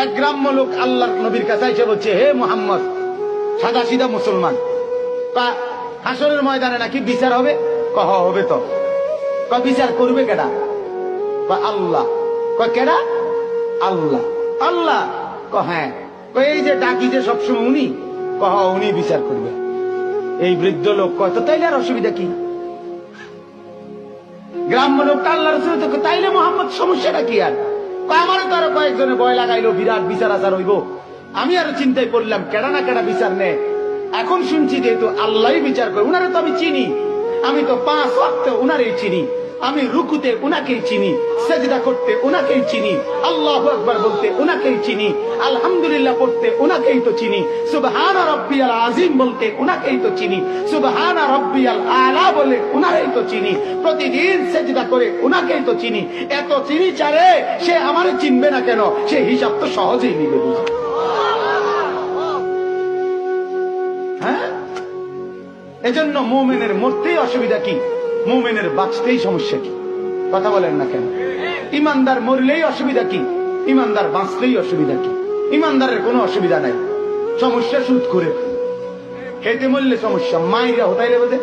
এক গ্রাম্য লোক আল্লাহর নবীর কাছে এসে বলছে, হে মুহাম্মদ, সাদা সিধা মুসলমান, হাসরের ময়দানে নাকি বিচার হবে? কহ হবে তো। বিচার করবে কেডা? আল্লাহ। কেডা? আল্লাহ। আল্লাহ? হ্যাঁ। এই যে ডাকি যে সবসময় উনি, কহ উনি বিচার করবে। এই বৃদ্ধ লোক কয়, তো তাইলে আর অসুবিধা কি? গ্রাম্য লোকটা আল্লাহ রসুল, তাইলে মোহাম্মদ সমস্যাটা কি? আর আমারও তো আরো কয়েকজনে ভয় লাগাইলো, বিরাট বিচার আচার হইব। আমি আরো চিন্তায় পড়লাম, কেডা না কেডা বিচার নেয়। এখন শুনছি যেহেতু আল্লাহ বিচার করে, উনারে তো আমি চিনি, আমি তো 5 ওয়াক্ত উনারেই চিনি, আমি রুকুতে উনাকেই চিনি, সেজদা করতে উনাকেই চিনি, আল্লাহু আকবার বলতে উনাকেই চিনি, আলহামদুলিল্লাহ পড়তে উনাকেই তো চিনি, সুবহানা রাব্বিয়াল আযীম বলতে উনাকেই তো চিনি, সুবহানা রাব্বিয়াল আলা বলে উনাকেই তো চিনি, প্রতিদিন সেজদা করে উনাকেই তো চিনি। এত চিনি চারে, সে আমারে চিনবে না কেন? সে হিসাব তো সহজেই নিবে। বুঝা? হ্যাঁ, এজন্য মুমিনের মরতেই অসুবিধা কি? মুমিনের বাঁচতেই সমস্যা কি? কথা বলেন না কেন? ইমানদার মরলেই অসুবিধা কি? ইমানদার বাঁচলেই অসুবিধা কি? ইমানদারের কোনো অসুবিধা নাই। সমস্যা সুদ করে খেতে মরলে সমস্যা, মাইরা হতাইলে বোধে